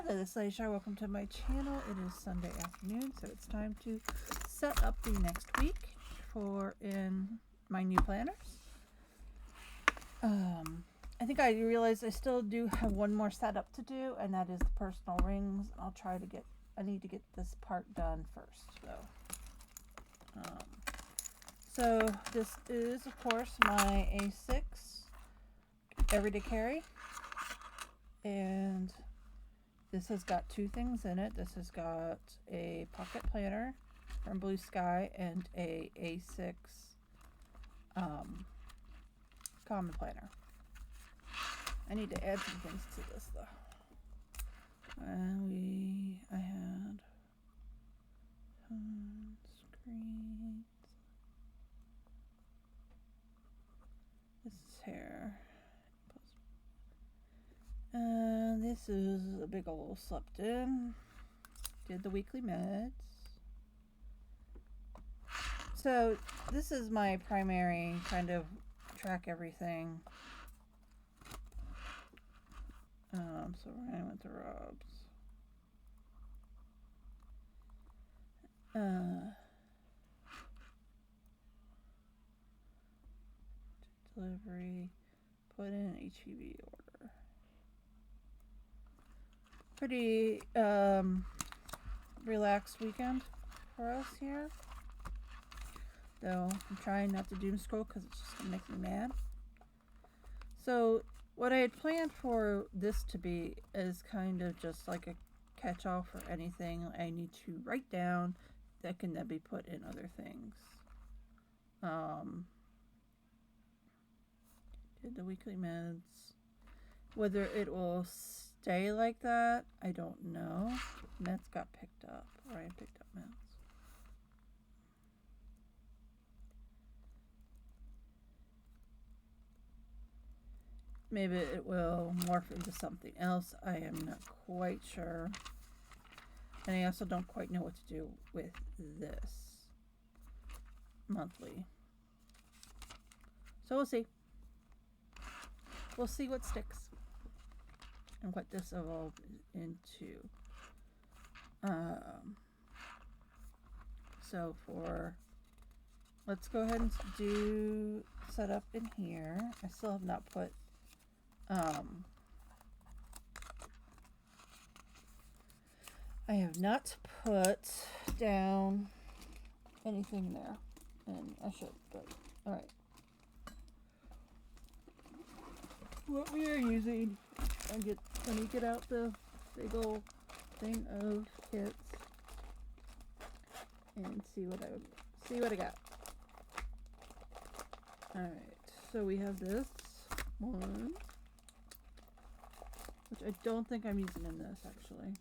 Hello, this is Leisha. Welcome to my channel. It is Sunday afternoon, so it's time to set up the next week for in my new planners. I think I realized I still do have one more setup to do, and that is the personal rings. I'll try to get, I need to get this part done first, though. So this is, of course, my A6 everyday carry, and this has got two things in it. This has got a pocket planner from Bluesky and a A6 common planner. I need to add some things to this though. And I had screens. This is hair. And this is a big old slept in. Did the weekly meds. So this is my primary kind of track everything. So I went to Rob's. Delivery. Put in HEB order. Pretty relaxed weekend for us here. Though I'm trying not to doom scroll because it's just gonna make me mad. So what I had planned for this to be is kind of just like a catch-all for anything I need to write down that can then be put in other things. Did the weekly meds. Whether it will stay like that, I don't know. Meds got picked up. Ryan picked up meds. Maybe it will morph into something else. I am not quite sure. And I also don't quite know what to do with this monthly. So we'll see. We'll see what sticks and what this evolved into. So let's go ahead and do setup in here. I still have not put I have not put down anything there, and I should, but alright. What we are using, let me get out the big old thing of kits and see what I got. Alright, so we have this one, which I don't think I'm using in this actually,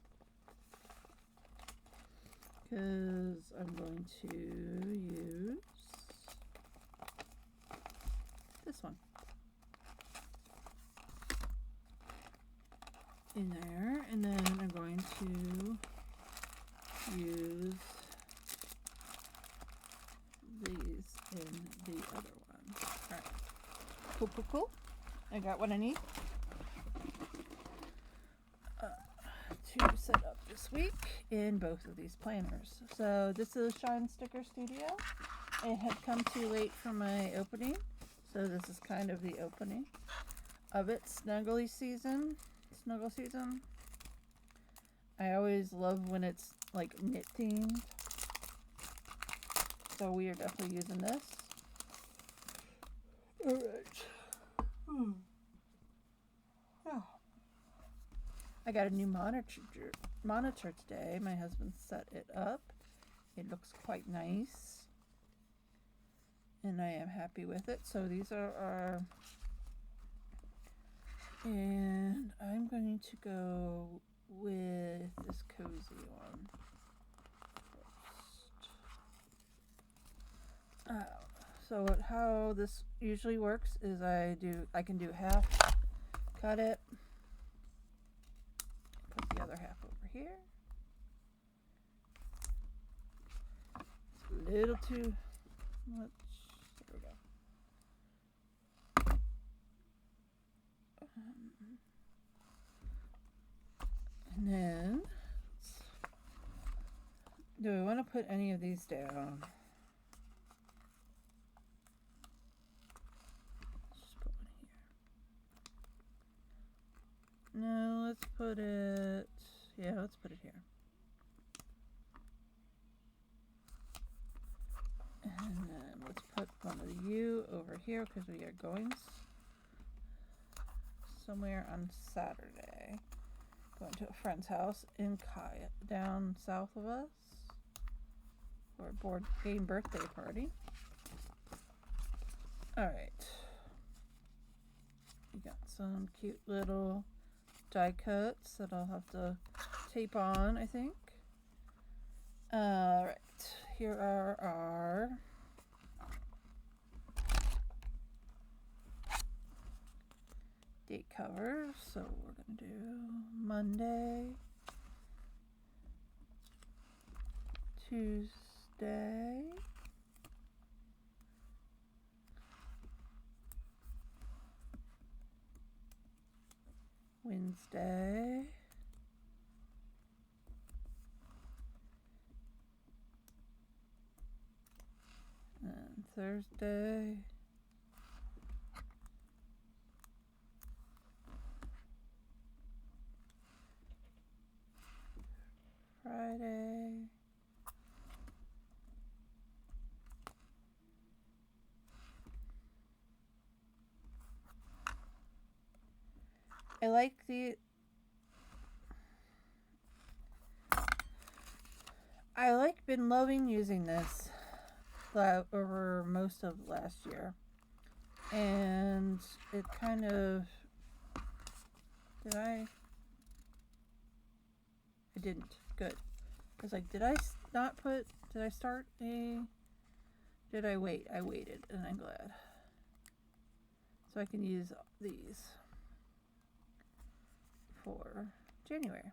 because I'm going to use this one in there, and then I'm going to use these in the other one. Alright, cool. I got what I need to set up this week in both of these planners. So this is Shine Sticker Studio. It had come too late for my opening, so this is kind of the opening of it. Snuggle season. I always love when it's like knit themed, so we are definitely using this. Alright. Oh. I got a new monitor today. My husband set it up. It looks quite nice, and I am happy with it. So these are our, and I'm going to go with this cozy one first. So how this usually works is I can do half, cut it, put the other half over here. It's a little too much. There we go. And then Do I want to put any of these down? Let's just put one here. No, let's put it, yeah, let's put it here. And then let's put one of you over here because we are going somewhere on Saturday. Going to a friend's house in Kaya, down south of us, for a board game birthday party. Alright. We got some cute little die cuts that I'll have to tape on, I think. Alright. Here are our date covers. So we're going to do Monday, Tuesday, Wednesday, and Thursday, Friday, been loving using this over most of last year, and it kind of, I didn't, good. I was like, did I wait? I waited, and I'm glad. So I can use these for January.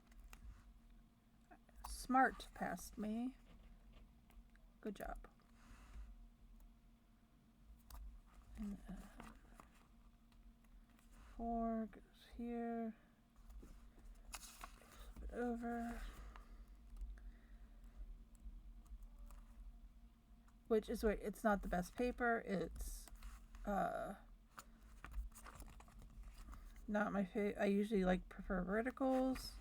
Smart passed me. Good job. And 4 goes here. Flip it over. Which is where it's not the best paper. It's not my favorite. I usually prefer verticals,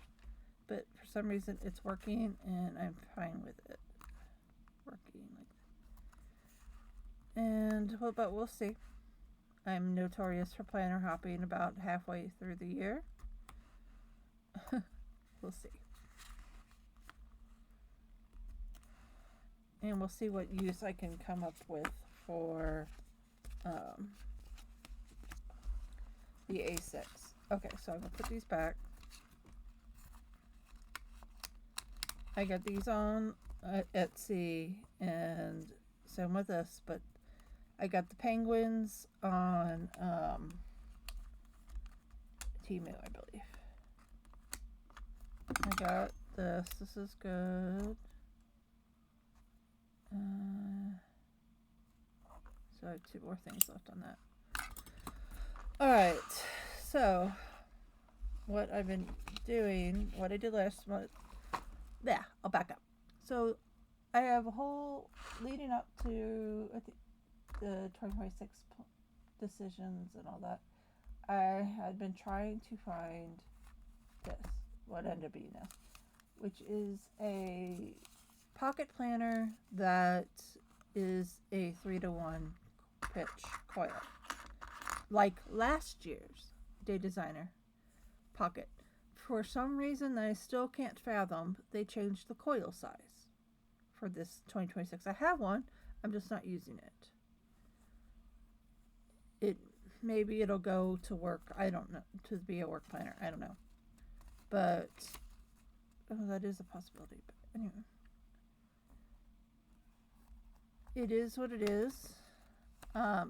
but for some reason it's working and I'm fine with it working like that. And but we'll see. I'm notorious for planner hopping about halfway through the year. We'll see. And we'll see what use I can come up with for the A6. Okay, so I'm going to put these back. I got these on Etsy and same with this, but I got the penguins on Temu, I believe. I got this. This is good. So I have 2 more things left on that. Alright, so what I've been doing, what I did last month, yeah, I'll back up. So I have a whole leading up to the 2026 decisions and all that. I had been trying to find this, what ended up being this, which is a pocket planner that is a 3-to-1 pitch coil, like last year's Day Designer pocket. For some reason that I still can't fathom, they changed the coil size for this 2026. I have one, I'm just not using it. Maybe it'll go to work, I don't know, to be a work planner, I don't know. But that is a possibility. But anyway, it is what it is.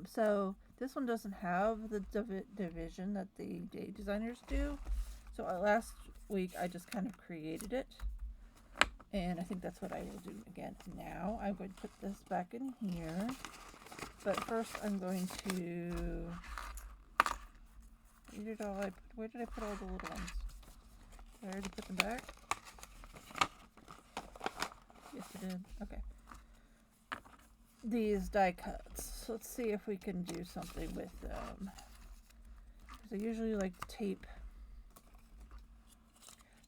So this one doesn't have the division that the Day Designers do. So last week I just kind of created it, and I think that's what I will do again now. I'm going to put this back in here, but first I'm going to, where did I put all the little ones? Did I already put them back? Yes, it in. Okay. These die cuts. Let's see if we can do something with them. Because I usually like to tape.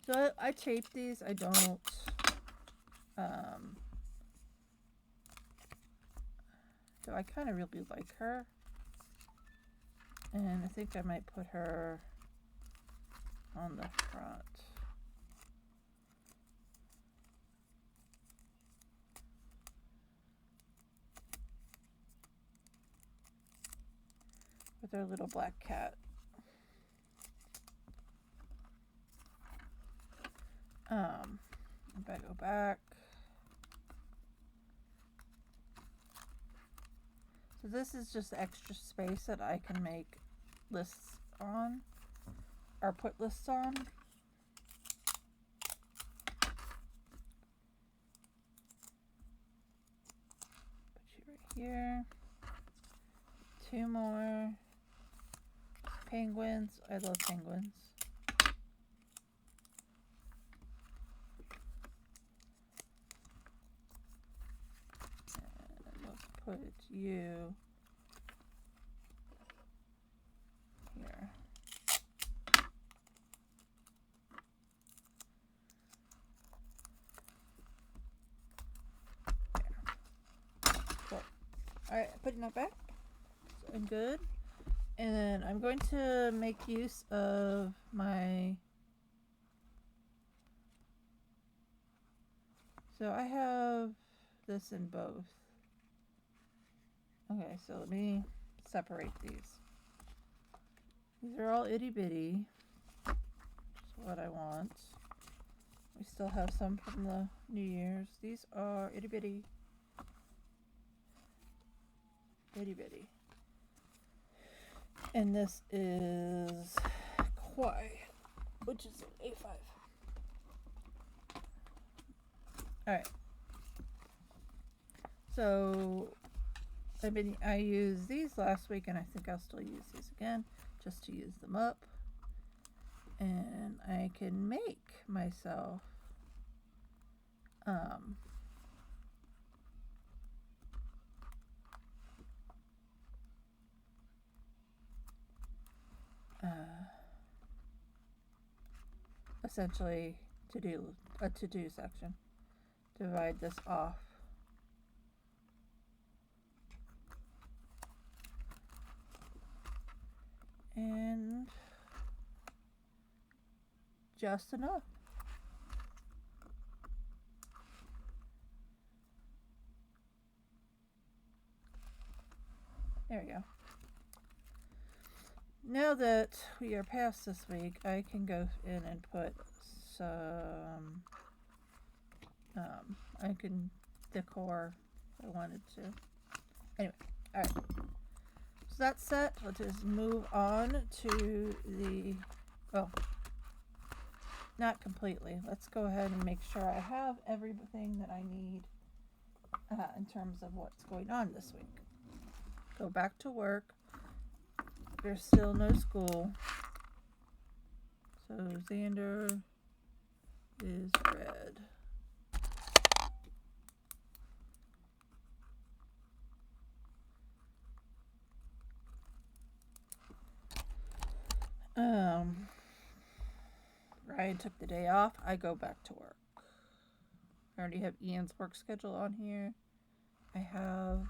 So I tape these. I don't. So I kind of really like her. And I think I might put her on the front. With our little black cat. If I go back. So this is just extra space that I can make lists on, or put lists on. Put you right here. 2 more. Penguins. I love penguins. And let's put you here. Cool. Alright, putting that back. So I'm good. And then I'm going to make use of my... So I have this in both. Okay, so let me separate these. These are all itty bitty, which is what I want. We still have some from the New Year's. These are itty bitty. Itty bitty. And this is Kwai, which is an A5. Alright. So I used these last week, and I think I'll still use these again just to use them up. And I can make myself essentially a to-do section. Divide this off. And just enough. There we go. Now that we are past this week, I can go in and put some, I can decor if I wanted to. Anyway, alright. So that's set. Let's just move on to the, well, not completely. Let's go ahead and make sure I have everything that I need in terms of what's going on this week. Go back to work. There's still no school. So Xander is red. Ryan took the day off. I go back to work. I already have Ian's work schedule on here. I have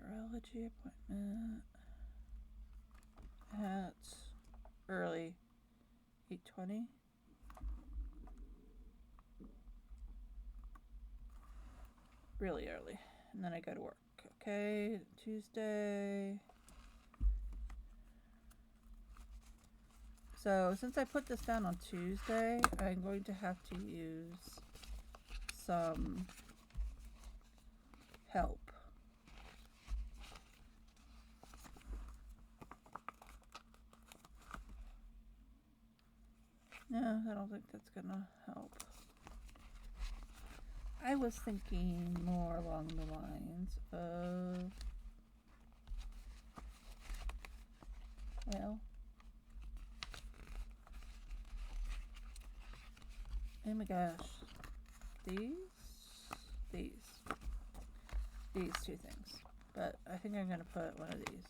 urology appointment at early 8:20. Really early. And then I go to work. Okay, Tuesday. So since I put this down on Tuesday, I'm going to have to use some help. No, I don't think that's gonna help. I was thinking more along the lines of, well, Oh my gosh. These two things. But I think I'm gonna put one of these.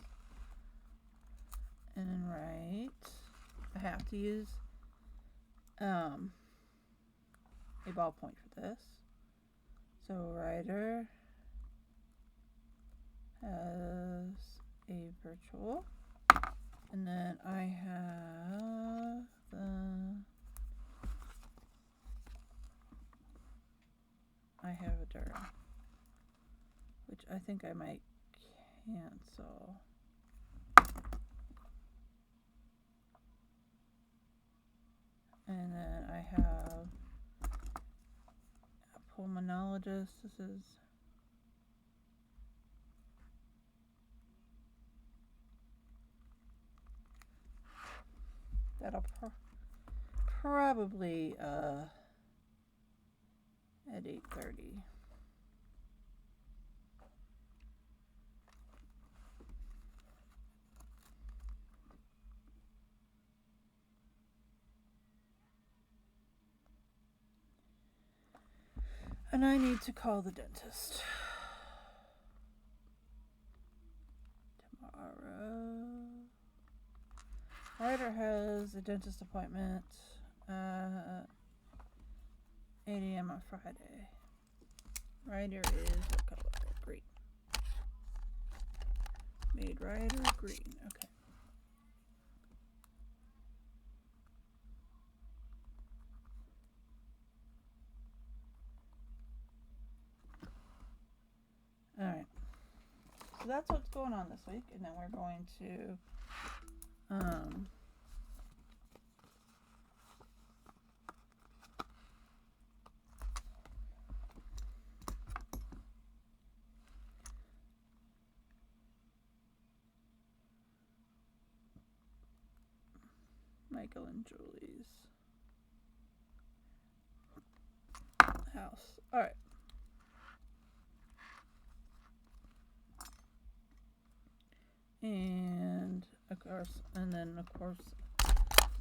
And then I have to use a ballpoint for this. So writer has a virtual, and then I have a Durham, which I think I might cancel. And then I have a pulmonologist. This is that'll probably at 8:30. And I need to call the dentist tomorrow. Ryder has a dentist appointment at 8 a.m. on Friday. Ryder is what color? Green. Made Ryder green. Okay. Alright. So that's what's going on this week, and then we're going to Michael and Julie's house. Alright. And of course,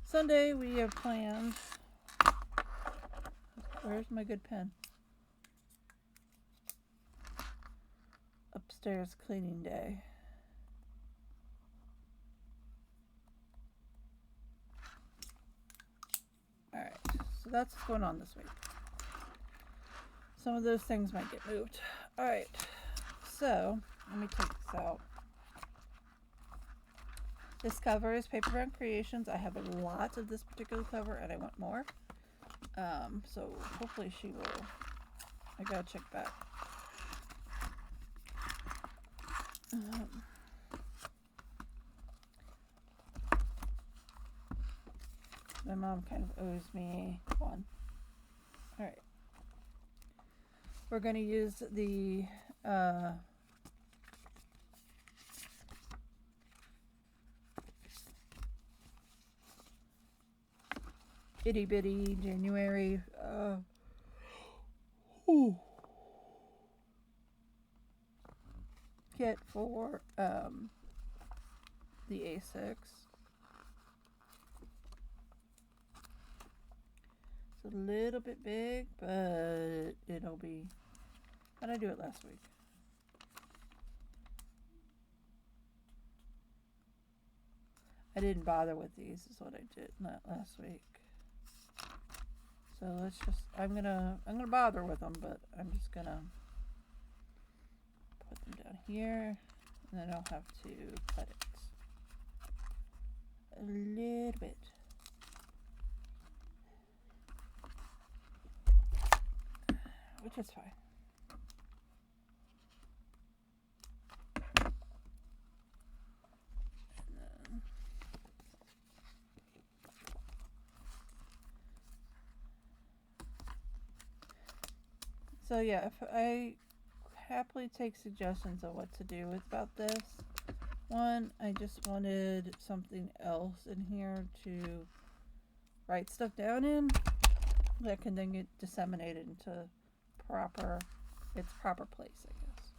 Sunday we have plans. Where's my good pen? Upstairs cleaning day. Alright, so that's what's going on this week. Some of those things might get moved. Alright, so let me take this out. This cover is Paperbound Creations. I have a lot of this particular cover and I want more. So hopefully she will. I gotta check back. My mom kind of owes me one. Alright. We're going to use the itty bitty January kit for the A6. It's a little bit big, but it'll be. How did I do it last week? I didn't bother with these, is what I did last week. So let's just. I'm gonna bother with them, but I'm just gonna put them down here, and then I'll have to cut it a little bit. Which is fine. So yeah, if I happily take suggestions on what to do about this. One, I just wanted something else in here to write stuff down in that can then get disseminated into its proper place, I guess.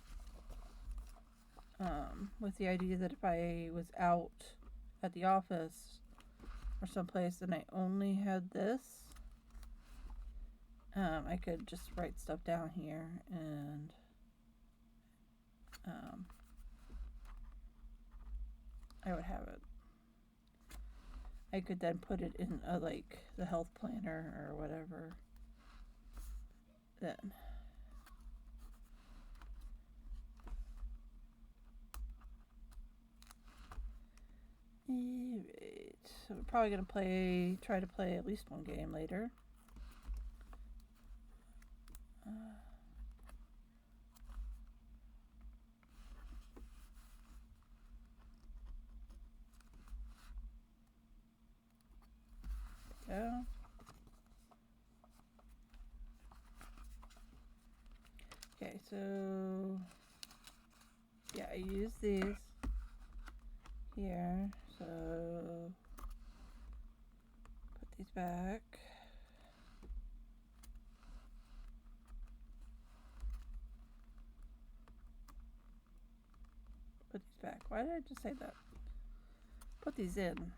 With the idea that if I was out at the office or someplace and I only had this, I could just write stuff down here and I would have it. I could then put it in like the health planner or whatever. Then. Alright, so we're probably gonna try to play at least one game later. Go. Okay, so yeah, I use these here. So put these back. Put these back. Why did I just say that? Put these in.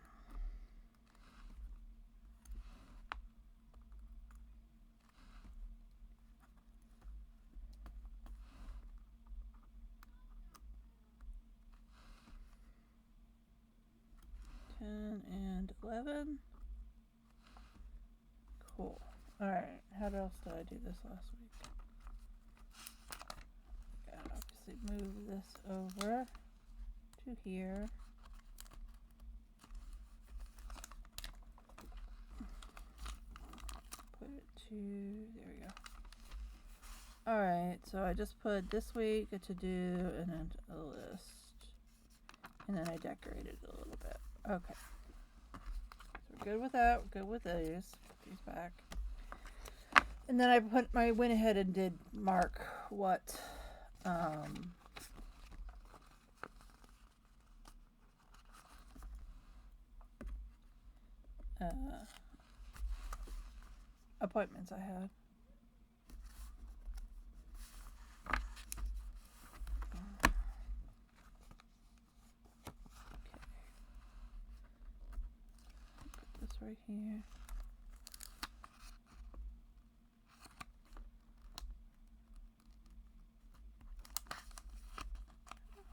And 11. Cool. Alright, how else did I do this last week? Gotta obviously move this over to here. Put it to, there we go. Alright, so I just put this week, a to do, and then a list. And then I decorated it a little bit. Okay. So we're good with that. We're good with these. Put these back. And then I went ahead and did mark what appointments I had. Right here.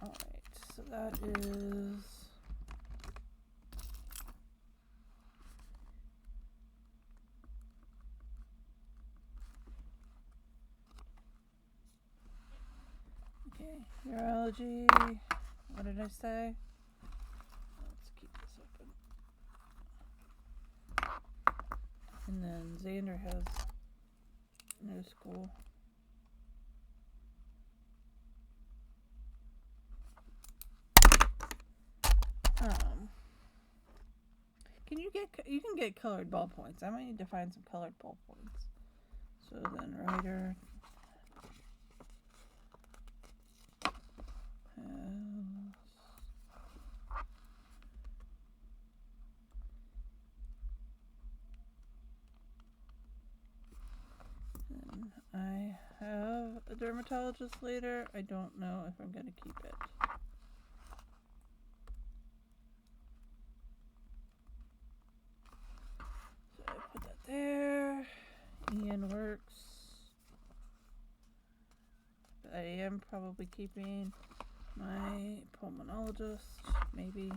All right, so that is okay. Urology. What did I say? Let's keep this open. And then Xander has no school. You can get colored ballpoints. I might need to find some colored ballpoints. So then writer I have a dermatologist later. I don't know if I'm going to keep it. So I put that there. Ian works. But I am probably keeping my pulmonologist, maybe.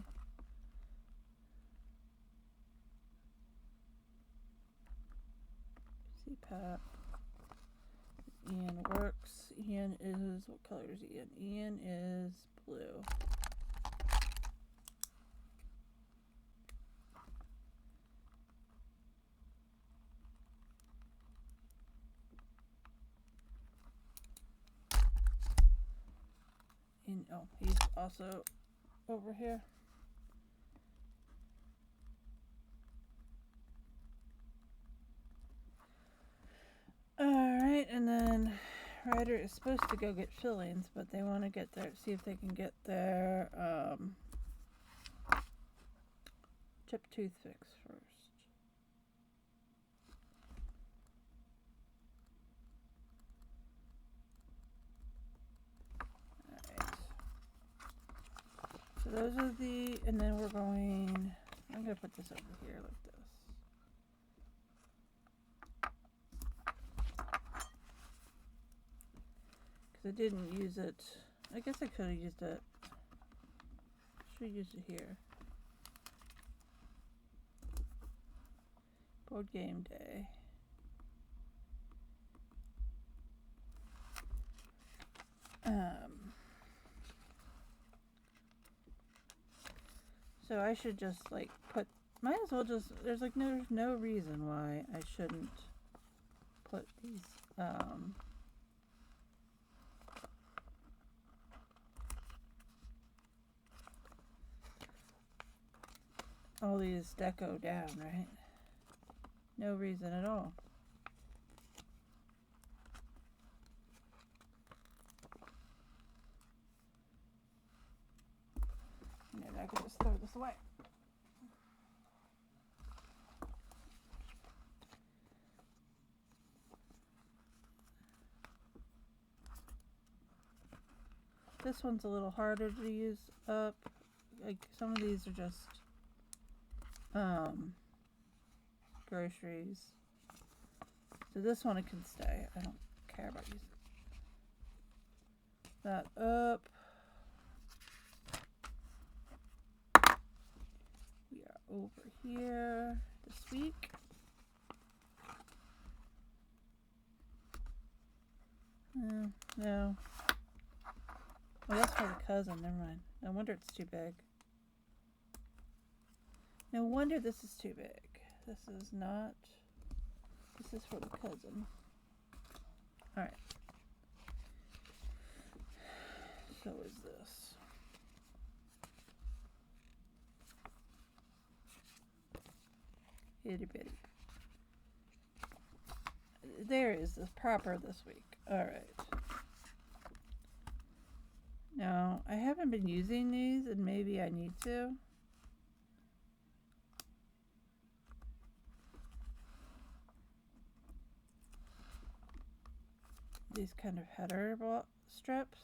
CPAP. Ian works. Ian is, what color is Ian? Ian is blue. And, oh, he's also over here. Alright, and then Ryder is supposed to go get fillings, but they want to get their, see if they can get their chipped tooth fixed first. Alright. So those are the, and then we're going, I'm going to put this over here like this. I didn't use it. I guess I could have used it. Should use it here. Board game day. So I should just like put. Might as well just. There's like no reason why I shouldn't put these. All these deco down, right? No reason at all. Maybe I could just throw this away. This one's a little harder to use up. Like some of these are just groceries. So this one it can stay. I don't care about using that up. We are over here this week. No. Oh, that's for the cousin. Never mind. No wonder it's too big. No wonder this is too big. This is not. This is for the cousin. Alright. So is this. Itty bitty. There is the proper this week. Alright. Now, I haven't been using these, and maybe I need to. These kind of header strips.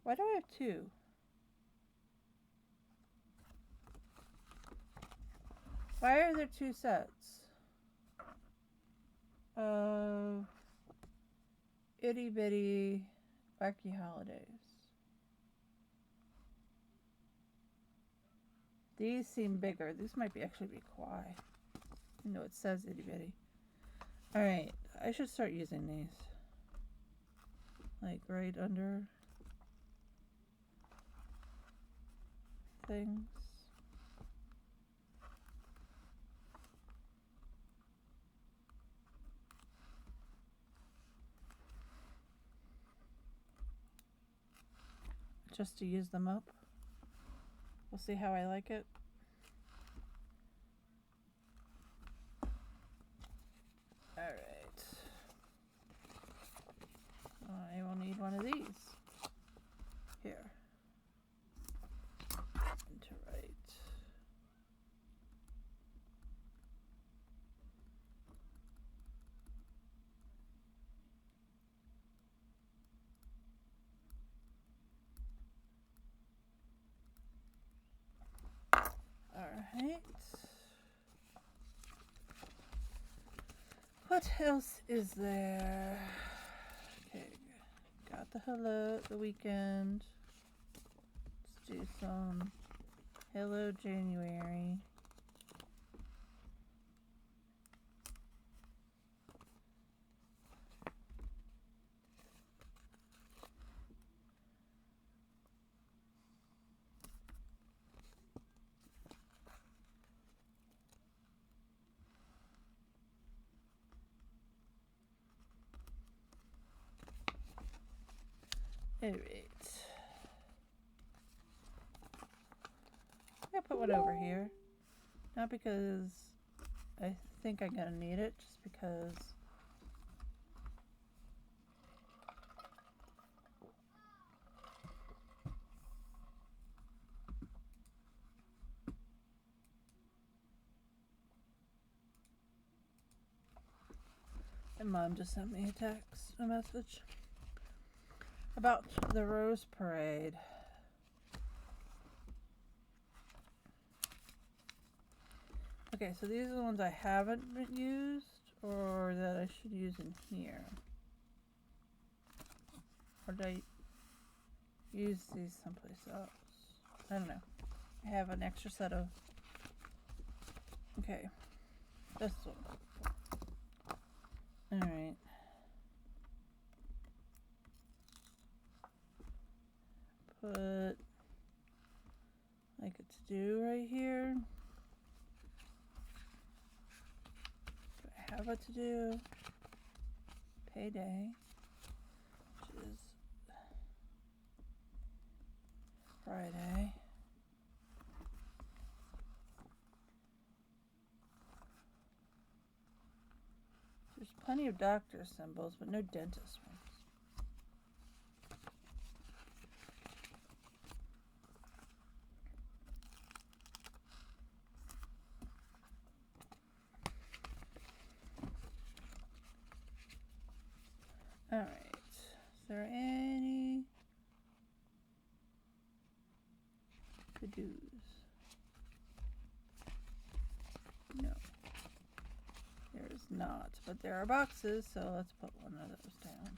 Why do I have two? Why are there two sets? Itty bitty wacky holidays. These seem bigger. These might be actually be Kwai. You know, it says itty bitty. Alright, I should start using these. Like right under things. Just to use them up. We'll see how I like it. Alright. I will need one of these. Here. And to write. Alright. What else is there? Okay, got the weekend. Let's do some Hello January. Alright. I'll put one over here. Not because I think I'm gonna need it, just because my mom just sent me a message about the Rose Parade. Okay, so these are the ones I haven't used or that I should use in here. Or did I use these someplace else? I don't know. I have an extra set of... Okay. This one. Alright. Put like a to-do right here. Do I have a to-do? Payday, which is Friday. There's plenty of doctor symbols, but no dentist ones. Alright, is there any to-dos? No. There's not, but there are boxes, so let's put one of those down.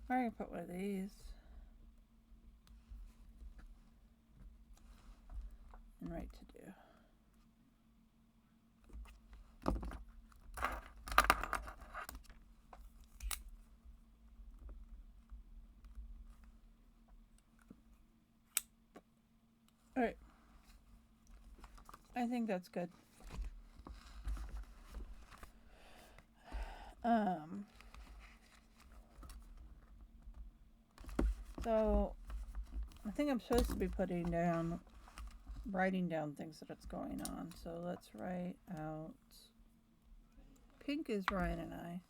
Or I can put one of these. And write to do. Alright. I think that's good. So I think I'm supposed to be writing down things that's going on. So let's write out, pink is Ryan and I.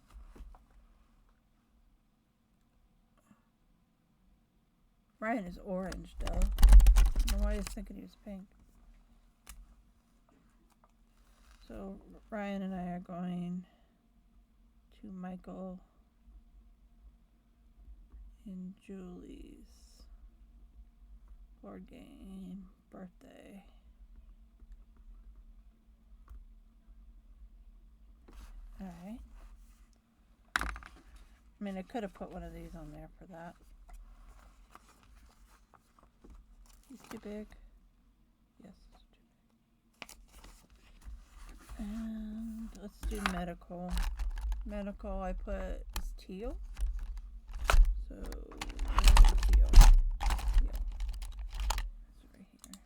Ryan is orange though. I don't know why I was thinking he was pink. So Ryan and I are going to Michael and Julie's board game birthday. Alright. I mean, I could have put one of these on there for that. He's too big. Yes, it's too big. And let's do medical. Medical, I put is teal. So, where's teal? Teal. It's right here.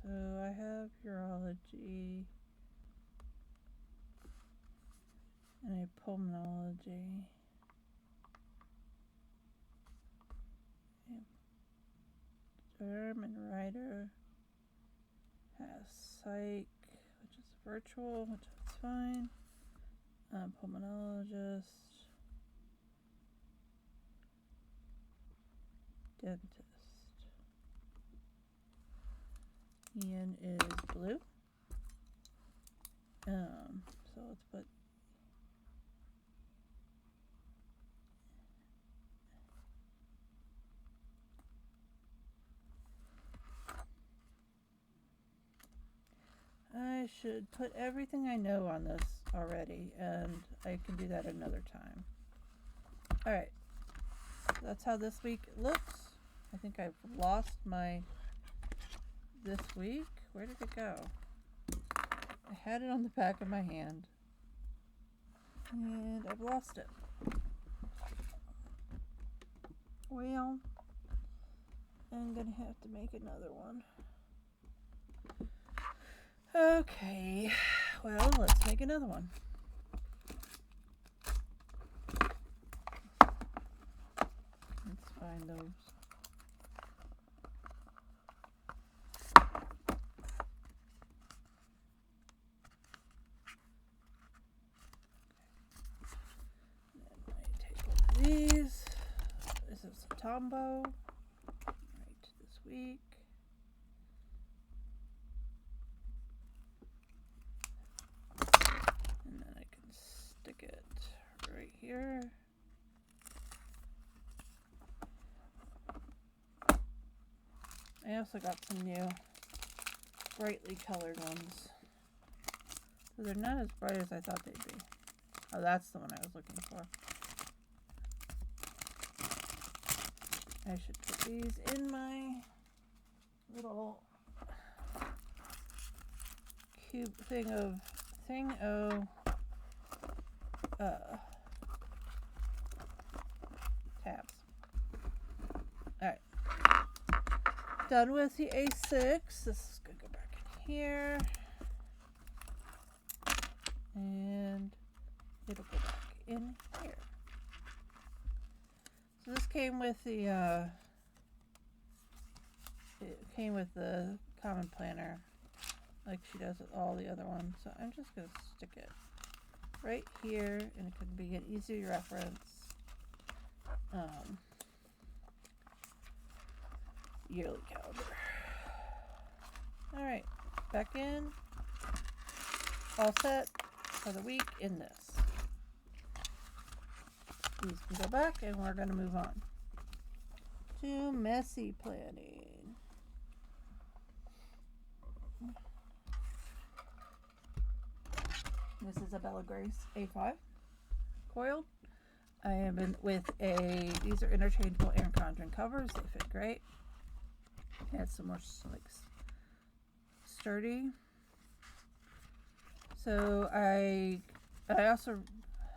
So I have urology and I have pulmonology. Derm and writer has psych, which is virtual, which is fine. Pulmonologist, dentist. Ian is blue. So let's put I should put everything I know on this already, and I can do that another time. Alright, so that's how this week looks. I think I've lost my this week. Where did it go? I had it on the back of my hand, and I've lost it. Well, I'm gonna have to make another one. Okay, well, let's make another one. Let's find those. Then I take one of these. This is a Tombow. Right, this week. It right here. I also got some new brightly colored ones. So they're not as bright as I thought they'd be. Oh, that's the one I was looking for. I should put these in my little cube thing of tabs. Alright. Done with the A6. This is going to go back in here. And it'll go back in here. So this came with the common planner, like she does with all the other ones. So I'm just going to stick it right here, and it could be an easy reference. Yearly calendar. All right, back in. All set for the week in this. These can go back, and we're going to move on to messy planning. This is a Bella Grace A5 coiled. I am in with these are interchangeable Erin Condren covers. They fit great. Add some more like sturdy. So I also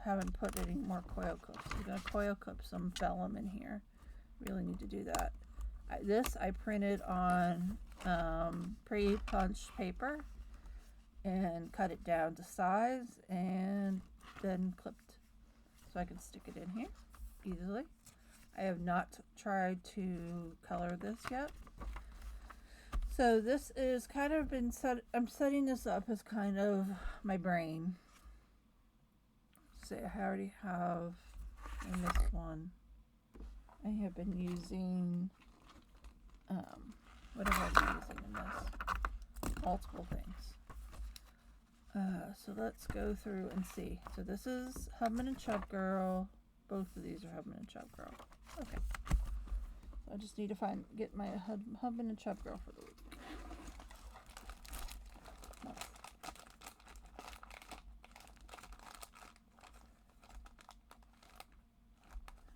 haven't put any more coil clips. I'm going to coil clip some vellum in here. Really need to do that. This I printed on pre-punched paper and cut it down to size and then clipped so I can stick it in here easily. I have not tried to color this yet. So this is kind of been set, I'm setting this up as kind of my brain. So I already have in this one, I have been using, what have I been using in this? Multiple things. So let's go through and see. So this is Hubman and Chub Girl. Both of these are Hubman and Chub Girl. Okay. So I just need to get my Hubman and Chub Girl for the week.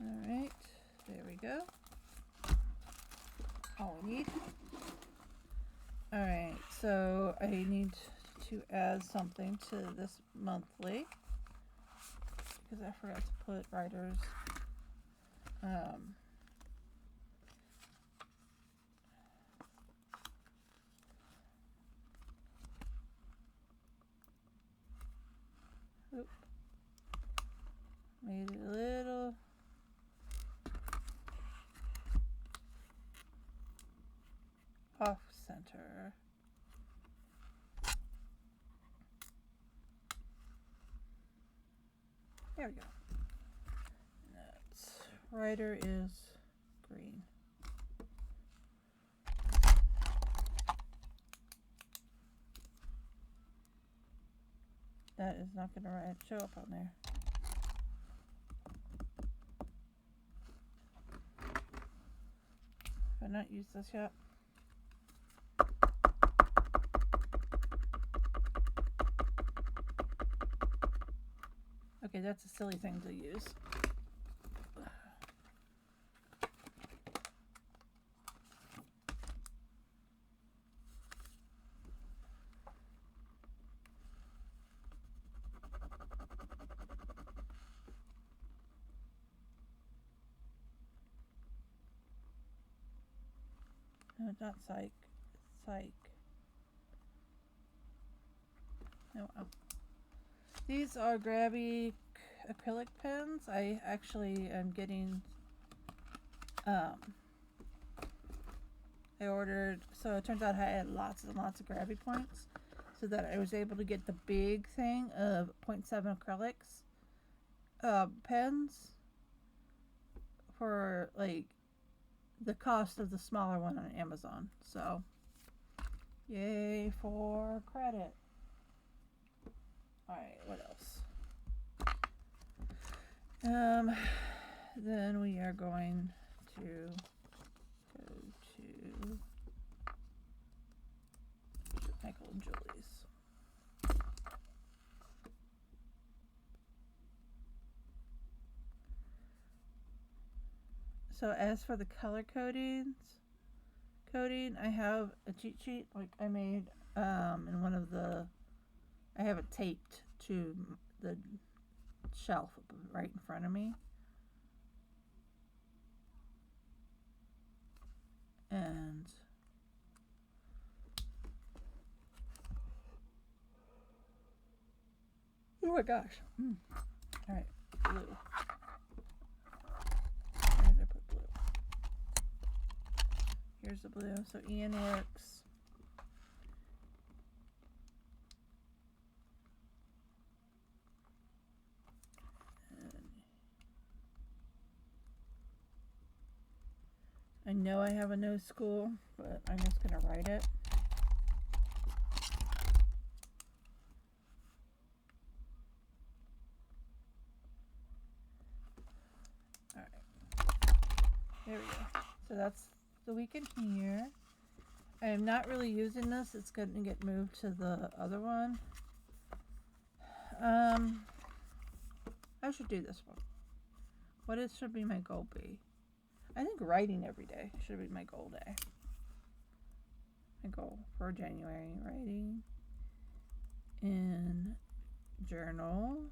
Alright, there we go. All we need. Alright, so I need to add something to this monthly because I forgot to put writers. Oop. Made it a little off center. There we go. That's writer is green. That is not going to show up on there. Have I not used this yet? Okay, that's a silly thing to use. No, it's not psych. It's psych. No. Oh. These are grabby acrylic pens. I actually am getting, I ordered, so it turns out I had lots and lots of grabby points so that I was able to get the big thing of 0.7 acrylics pens for like the cost of the smaller one on Amazon. So yay for credit. Alright, what else? Then we are going to go to and Julie's. So as for the color coding, I have a cheat sheet like I made in one of the, I have it taped to the shelf right in front of me. And oh my gosh. All right, blue. Where did I put blue? Here's the blue. So Ian works. I know I have a no school, but I'm just going to write it. Alright. There we go. So that's the week in here. I am not really using this. It's going to get moved to the other one. I should do this one. What should be my goal be? I think writing every day should be my goal day. My goal for January, writing in journal.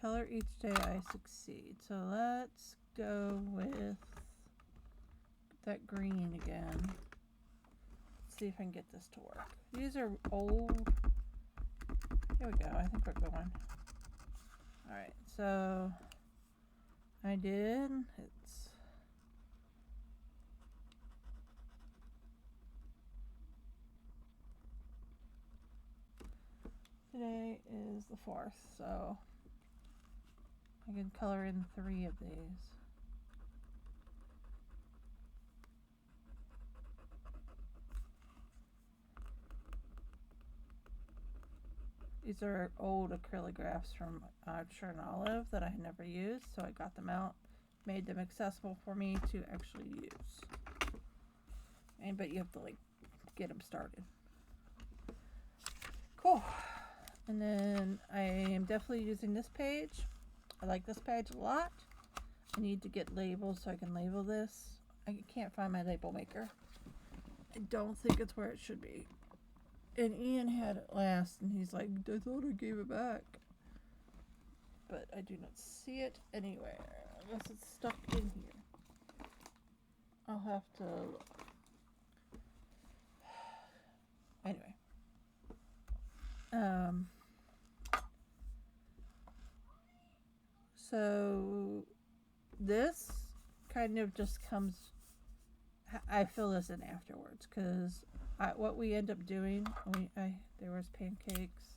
Color each day I succeed. So let's go with that green again. Let's see if I can get this to work. These are old. Here we go. I think we're going. Alright, so I did. Today is the 4th, so I can color in 3 of these. These are old acrylographs from Chern Olive that I never used, so I got them out, made them accessible for me to actually use. But you have to like get them started. Cool. And then I am definitely using this page. I like this page a lot. I need to get labels so I can label this. I can't find my label maker. I don't think it's where it should be. And Ian had it last, and he's like, I thought I gave it back. But I do not see it anywhere, unless it's stuck in here. I'll have to look. Anyway. So this kind of just comes, I fill this in afterwards, because what we end up doing, there was pancakes.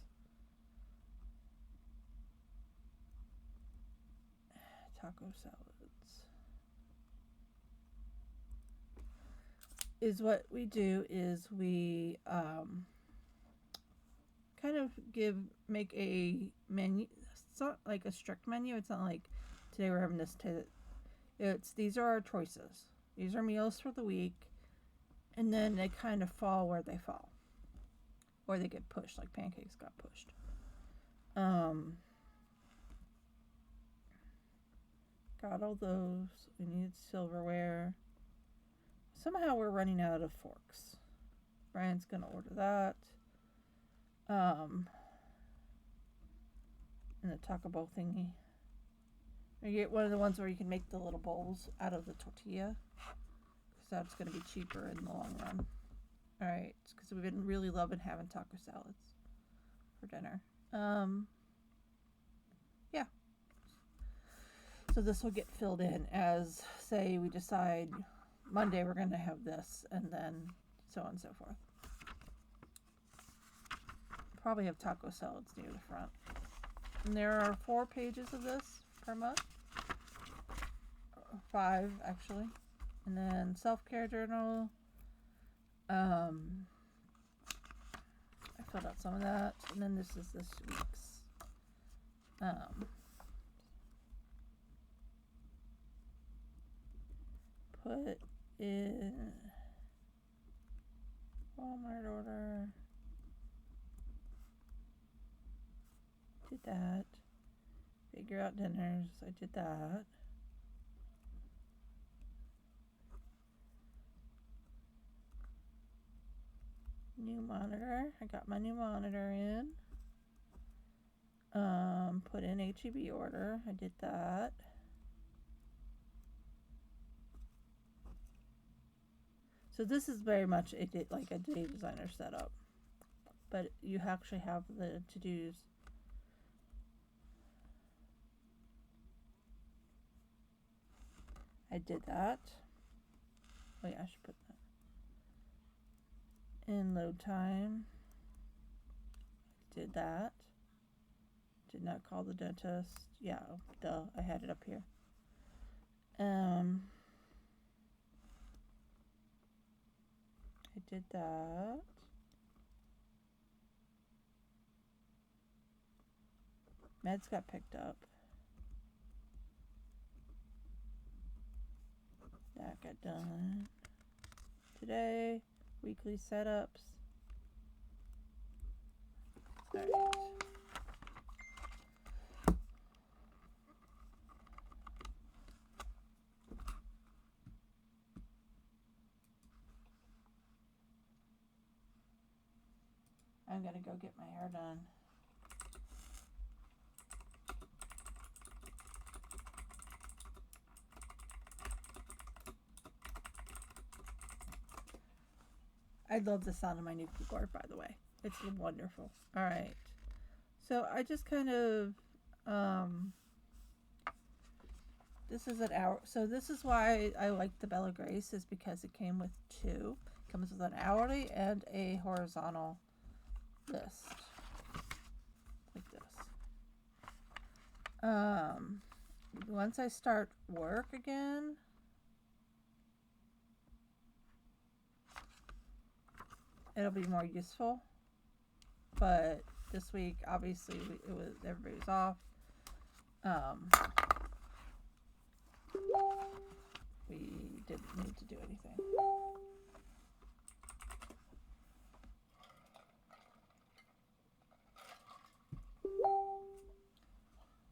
Taco salads. Is what we do is we kind of make a menu. It's not like a strict menu. It's not like today we're having this. These are our choices. These are meals for the week. And then they kind of fall where they fall. Or they get pushed, like pancakes got pushed. Got all those. We need silverware. Somehow we're running out of forks. Brian's gonna order that. And the taco bowl thingy. You get one of the ones where you can make the little bowls out of the tortilla. That's going to be cheaper in the long run. Alright, because we've been really loving having taco salads for dinner. Yeah. So this will get filled in as, say, we decide Monday we're going to have this, and then so on and so forth. Probably have taco salads near the front. And there are 4 pages of this per month. 5, actually. And then self-care journal. I filled out some of that. And then this is this week's. Put in Walmart order. Did that. Figure out dinners. I did that. New monitor. I got my new monitor in. Put in HEB order. I did that. So this is very much like a day designer setup, but you actually have the to-dos. I did that. Wait, I should put that in load time. Did that. Did not call the dentist. Yeah, duh, I had it up here. I did that. Meds got picked up. That got done. Today, weekly setups. Alright. I'm gonna go get my hair done. I love the sound of my new keyboard, by the way. It's wonderful. All right. So I just kind of, this is an hour. So this is why I like the Bella Grace, is because it came with two. It comes with an hourly and a horizontal list. Like this. Once I start work again, it'll be more useful. But this week, obviously, everybody was off. We didn't need to do anything.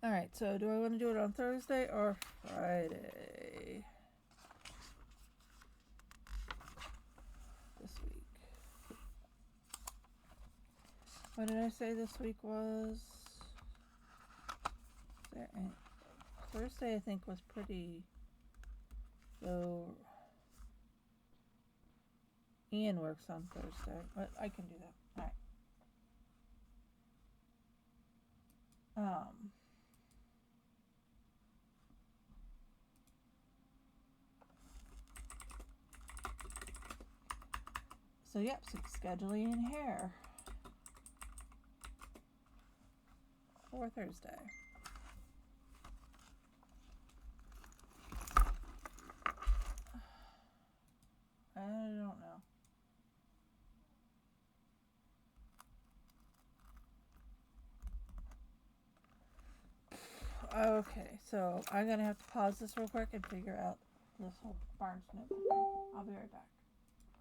All right, so do I want to do it on Thursday or Friday? This week. What did I say this week was? Thursday, I think, was pretty. So Ian works on Thursday, but I can do that. All right. So yep, so scheduling hair for Thursday. I don't know. Okay, so I'm gonna have to pause this real quick and figure out this whole Barnes Noble thing. I'll be right back.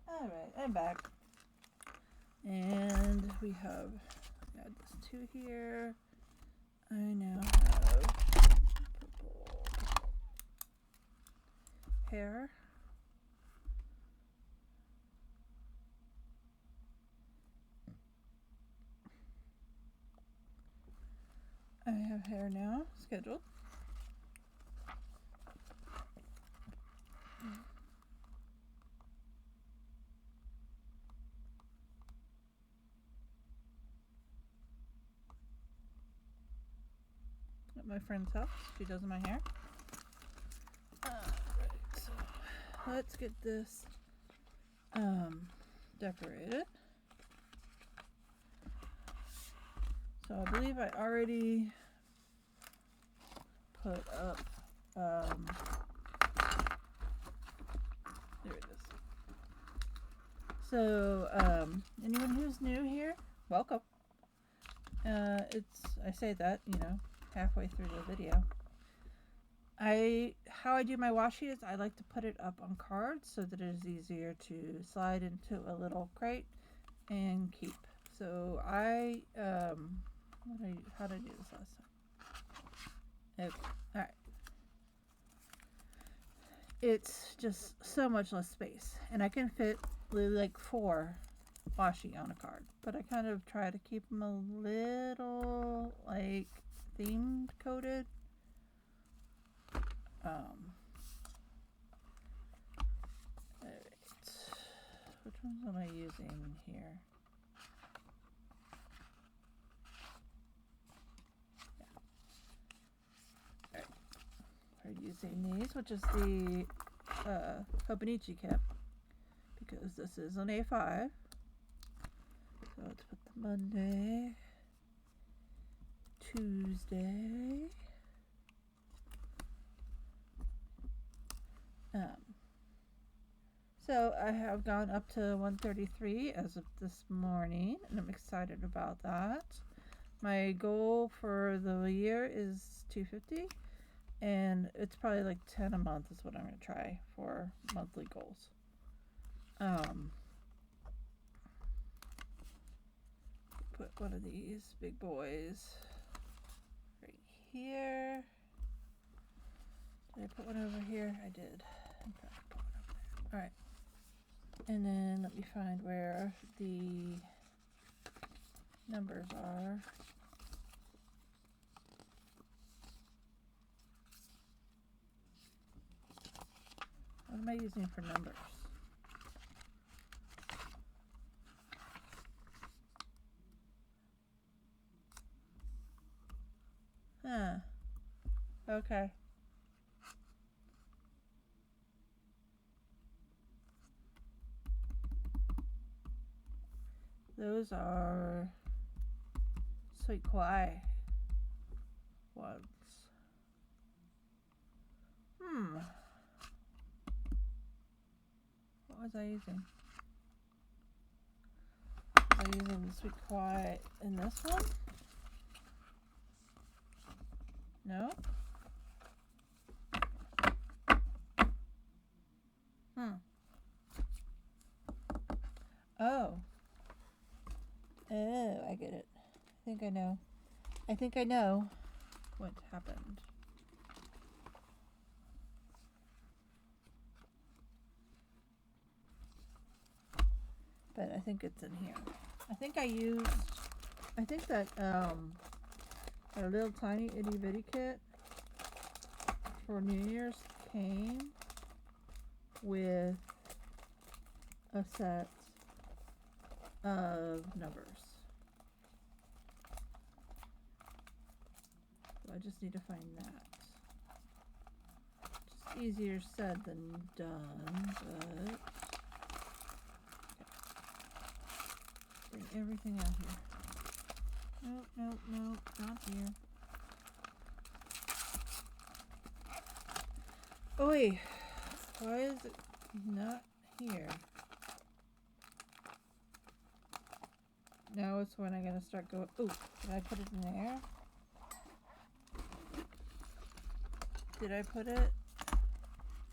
Alright, I'm back. And we have add this 2 here. I now have purple hair. I have hair now scheduled. At my friend's house, she does my hair. Alright, so let's get this decorated. So I believe I already put up, there it is. So, anyone who's new here, welcome. I say that, halfway through the video. How I do my washi is I like to put it up on cards so that it is easier to slide into a little crate and keep. So how did I do this last time? Okay, all right. It's just so much less space, and I can fit like 4 washi on a card, but I kind of try to keep them a little like themed coded. Alright. Which ones am I using here? Yeah. Alright. We're using these, which is the Hobonichi kit, because this is an A5. So let's put the Monday, Tuesday. So I have gone up to 133 as of this morning, and I'm excited about that. My goal for the year is 250, and it's probably like 10 a month is what I'm going to try for monthly goals. Put one of these big boys right here. Did I put one over here? I did. Alright. And then let me find where the numbers are. What am I using for numbers? Huh. Okay. Those are sweet kwai ones. What was I using? Was I using the sweet kwai in this one? No? Oh. Oh, I get it. I think I know what happened. But I think it's in here. I think that our little tiny itty bitty kit for New Year's came with a set of numbers. So I just need to find that. It's easier said than done, but bring everything out here. Nope, not here. Oh wait, why is it not here? Now it's when I gotta start going. Oh, did I put it in there? Did I put it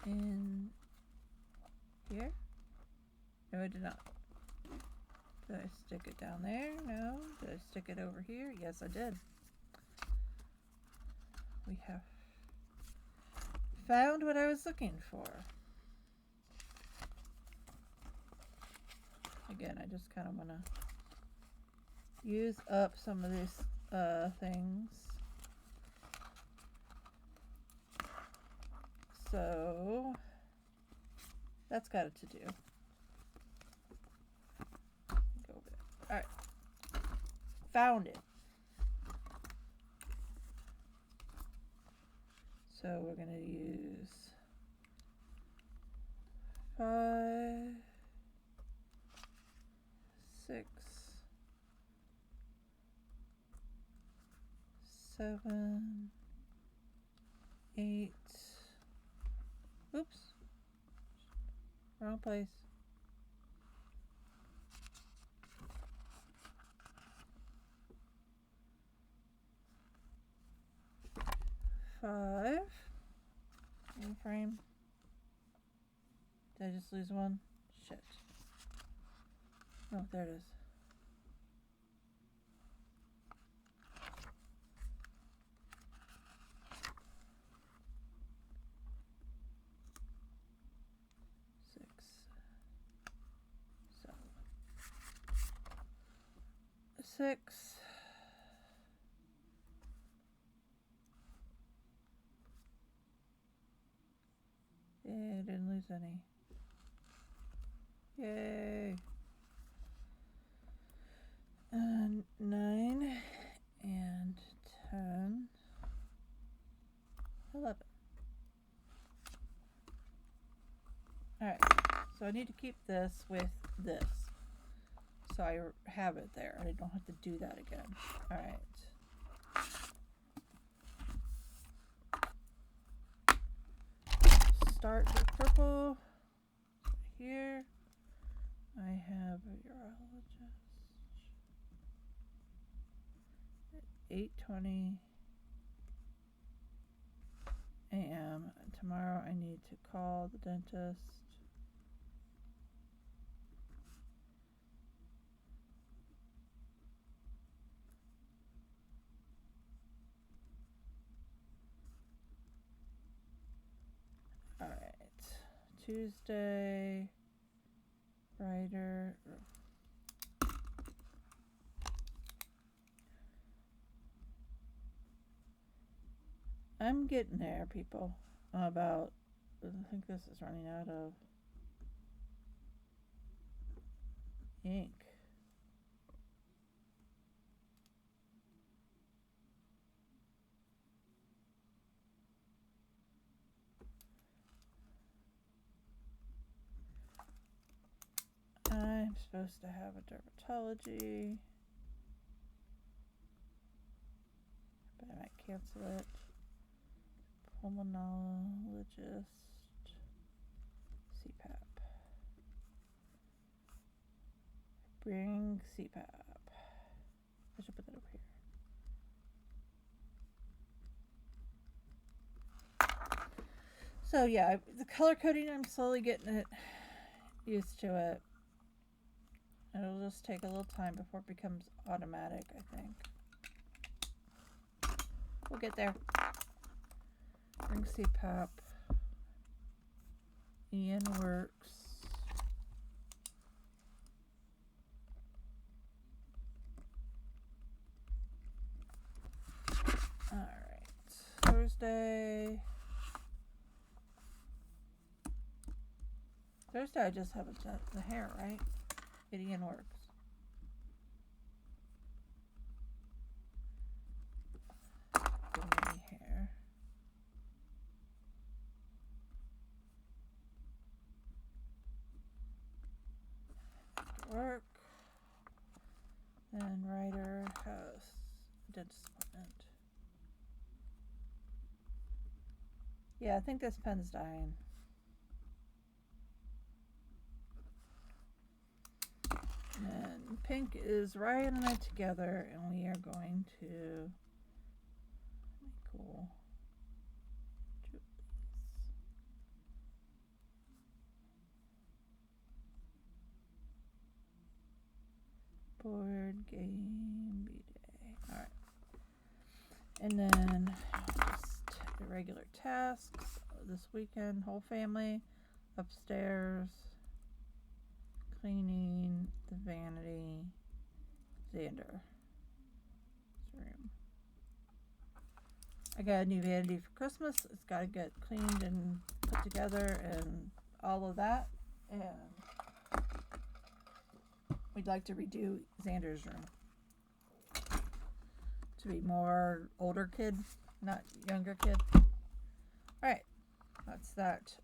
in here? No, I did not. Did I stick it down there? No. Did I stick it over here? Yes, I did. We have found what I was looking for. Again, I just kind of want to use up some of these things. So that's got it to do. Go over there. Alright. Found it. So we're going to use 5, 6, 7, 8. Oops. Wrong place. 5. In frame. Did I just lose one? Shit. Oh, there it is. 6. Yay, didn't lose any. Yay. 9 and 10. 11. Alright, so I need to keep this with this. So I have it there. I don't have to do that again. Alright. Start with purple. Here I have a urologist at 8:20 a.m. Tomorrow I need to call the dentist. Alright, Tuesday, writer. I'm getting there, people. About, I think this is running out of ink. I'm supposed to have a dermatology, but I might cancel it. Pulmonologist, CPAP. Bring CPAP. I should put that over here. So yeah, the color coding, I'm slowly getting it used to it. It'll just take a little time before it becomes automatic, I think. We'll get there. Bring CPAP. Ian works. Alright. Thursday. Thursday I just have the hair, right? Ian works. Hair. Work. And writer has dentist appointment. Yeah, I think this pen's dying. And pink is Ryan and I together, and we are going to cool. Board game B-Day. Alright. And then just the regular tasks this weekend. Whole family upstairs. Cleaning the vanity. Xander's room. I got a new vanity for Christmas. It's got to get cleaned and put together and all of that. And we'd like to redo Xander's room to be more older kid, not younger kid. Alright, that's that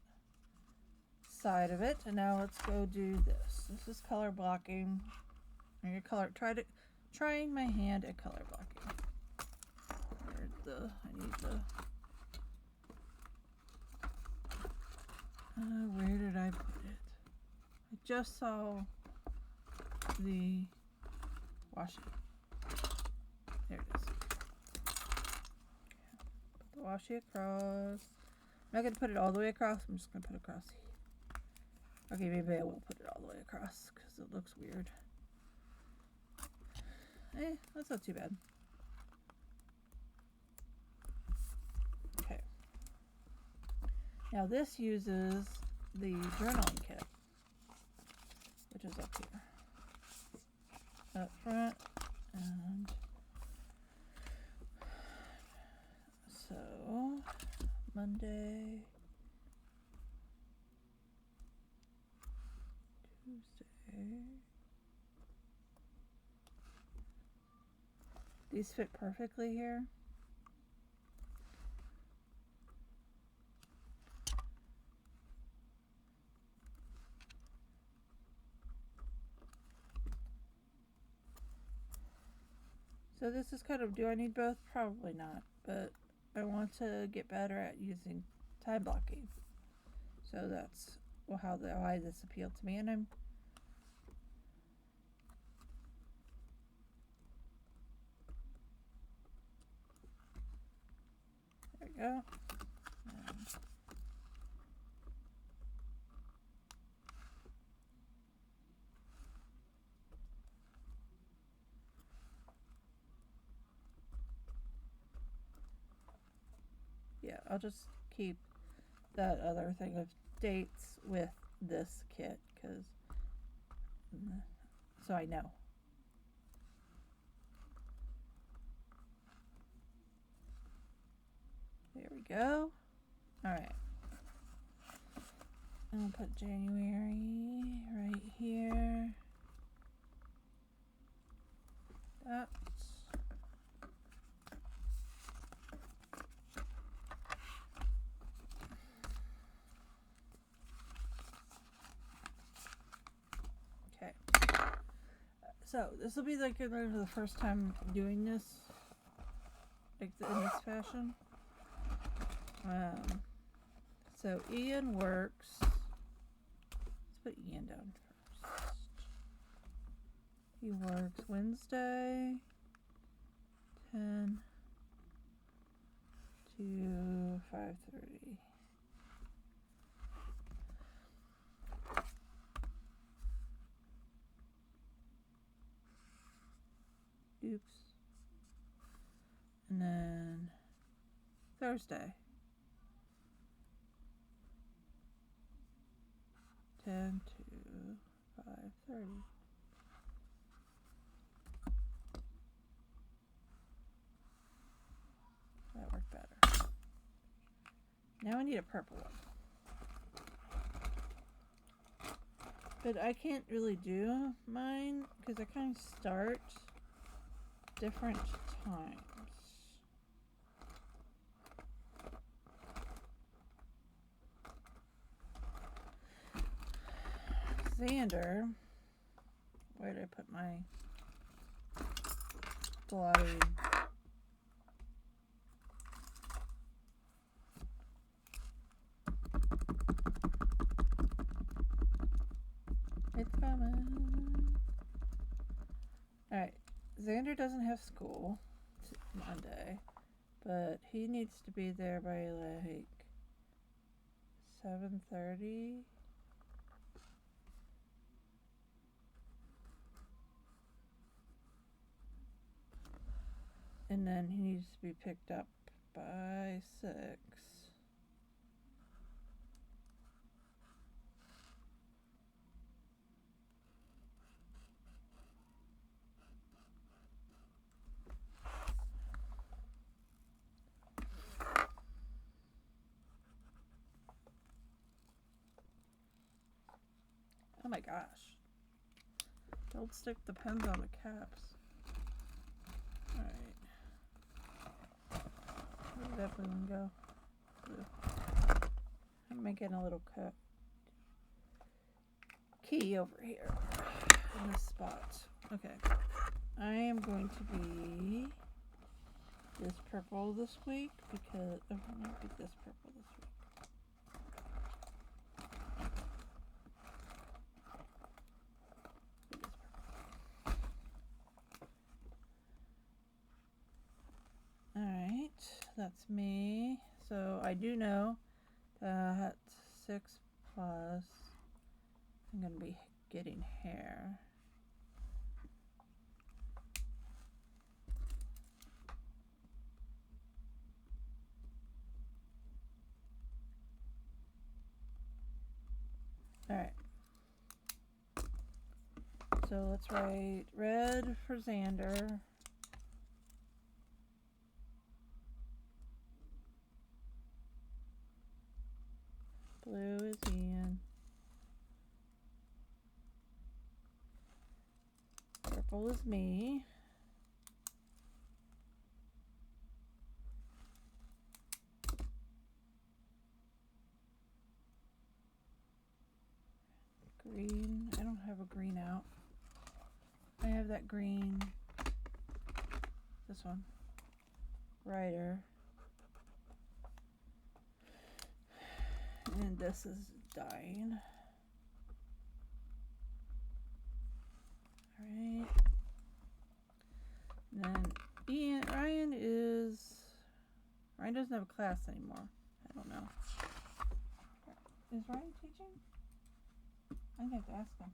side of it. And now let's go do this. This is color blocking. Trying my hand at color blocking. I need the where did I put it? I just saw the washi. There it is. Put the washi across. I'm not going to put it all the way across. I'm just going to put it across here. Okay, maybe I will put it all the way across because it looks weird. That's not too bad. Okay. Now this uses the journaling kit, which is up here. Up front, and These fit perfectly here. So this is kind of, do I need both? Probably not, but I want to get better at using time blocking. So that's why this appealed to me, and I'm there we go. Yeah, I'll just keep that other thing of dates with this kit, because so I know. There we go. All right. I'll put January right here. That. Okay. So this will be like the first time doing this, like in this fashion. So Ian works. Let's put Ian down first. He works Wednesday, 10 to 5:30. Oops. And then Thursday, 10 to 5:30. That worked better. Now I need a purple one. But I can't really do mine because I kind of start different times. Xander, where did I put my bloody? It's coming. Alright, Xander doesn't have school Monday, but he needs to be there by like 7:30. And then he needs to be picked up by 6. Oh my gosh. Don't stick the pens on the caps. Alright. Where did that balloon go? Blue. I'm making a little key over here in this spot. Okay. I am going to be this purple this week because I'm going to be this purple this week. Alright, that's me. So I do know that 6 plus I'm going to be getting hair. Alright. So let's write red for Xander. Blue is Ian. purple is me. Green, I don't have a green out. I have that green, this one, Ryder. And this is dying. Alright. And then Ryan doesn't have a class anymore. I don't know. Is Ryan teaching? I'm going to have to ask him.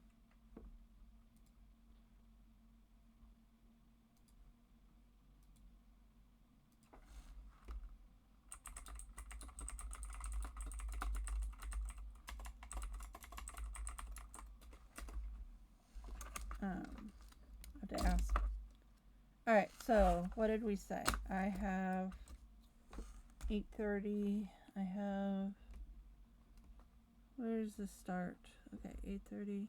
I have to ask. Alright, so what did we say? I have 8:30. I have, where's the start? Okay, 8:30.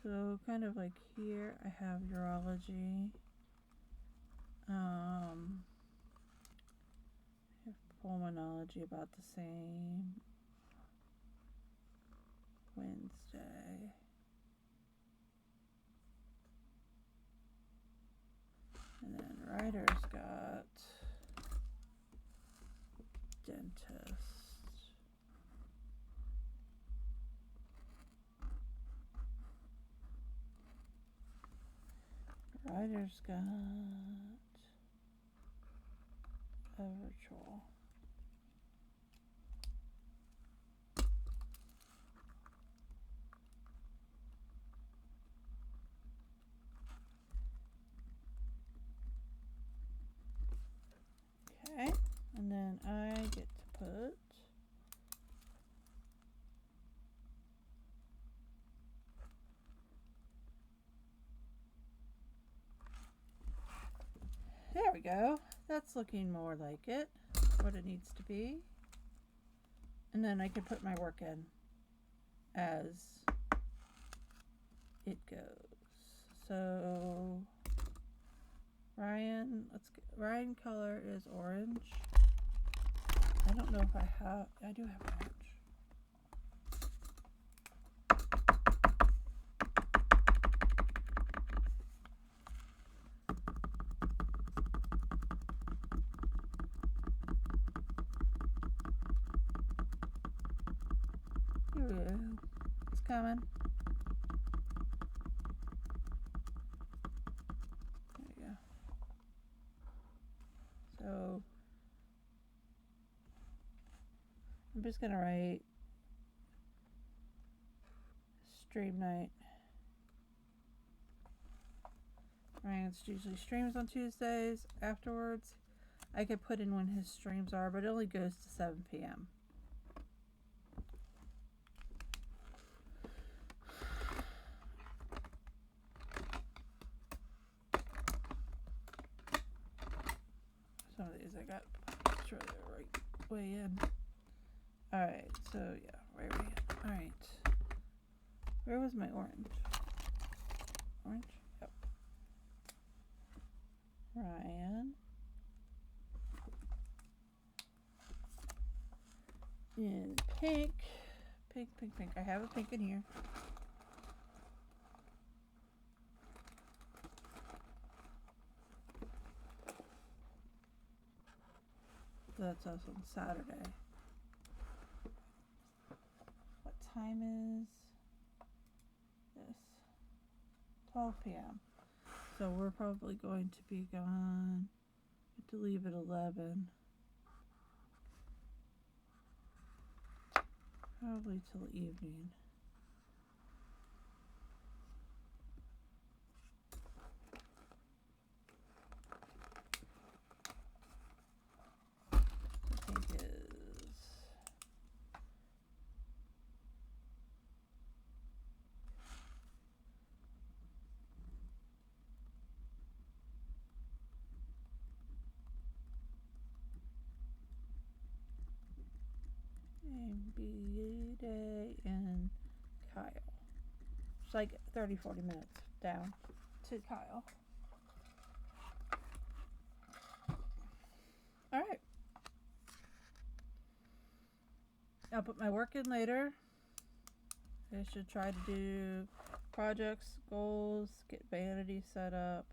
So kind of like here, I have urology. I have pulmonology about the same. Wednesday. And then Ryder's got dentist. Ryder's got a virtual. Okay, and then I get to put there we go. That's looking more like it, what it needs to be. And then I can put my work in as it goes. So Ryan, Ryan color is orange. I don't know if I do have orange. Here we go. It's coming. There we go. So I'm just gonna write stream night. Ryan usually streams on Tuesdays. Afterwards, I could put in when his streams are, but it only goes to 7 p.m. Some of these I got to sure they're right way in. Alright, so yeah, where are we at? Alright. Where was my orange? Orange? Yep. Ryan. In pink. Pink, pink, pink. I have a pink in here. That's us on Saturday. What time is this? 12 p.m. So we're probably going to be gone. We have to leave at 11. Probably till evening. I think is MBA Day and Kyle. It's like 30-40 minutes down. to Kyle. Alright. I'll put my work in later. I should try to do projects, goals, get vanity set up.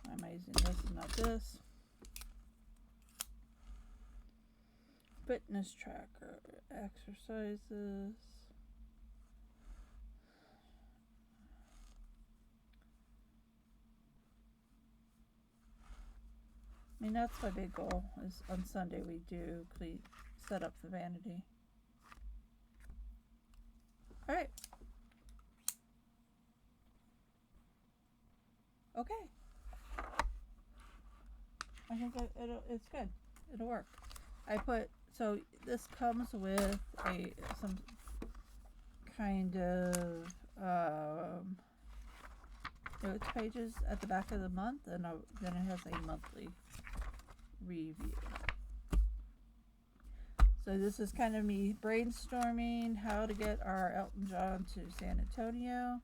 Why am I using this and not this? Fitness tracker, exercises. I mean, that's my big goal, is on Sunday we do set up the vanity. Alright. Okay. I think it's good. It'll work. So this comes with some kind of notes pages at the back of the month, and then it has a monthly review. So this is kind of me brainstorming how to get our Elton John to San Antonio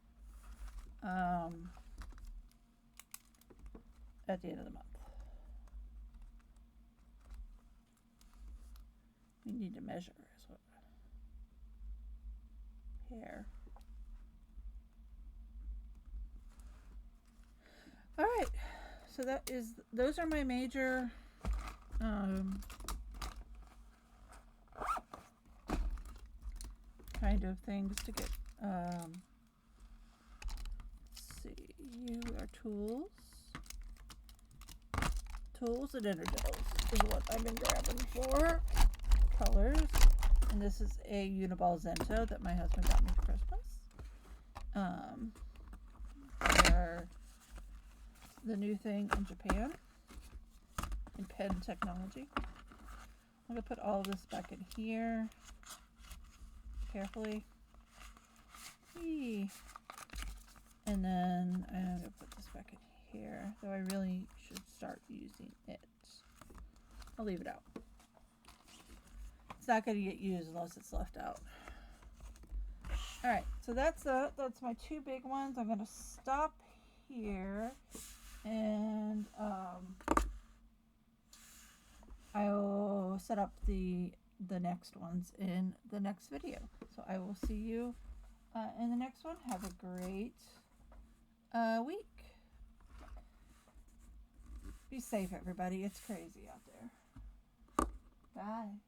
at the end of the month. We need to measure as well. Hair. All right, so those are my major kind of things to get. Let's see, you are tools and Energils is what I've been grabbing for. Colors, and this is a Uniball Zento that my husband got me for Christmas. They are the new thing in Japan in pen technology. I'm going to put all of this back in here carefully. And then I'm going to put this back in here, though I really should start using it. I'll leave it out. It's not going to get used unless it's left out. Alright, so that's my two big ones. I'm going to stop here, and I'll set up the next ones in the next video. So I will see you in the next one. Have a great week. Be safe, everybody. It's crazy out there. Bye.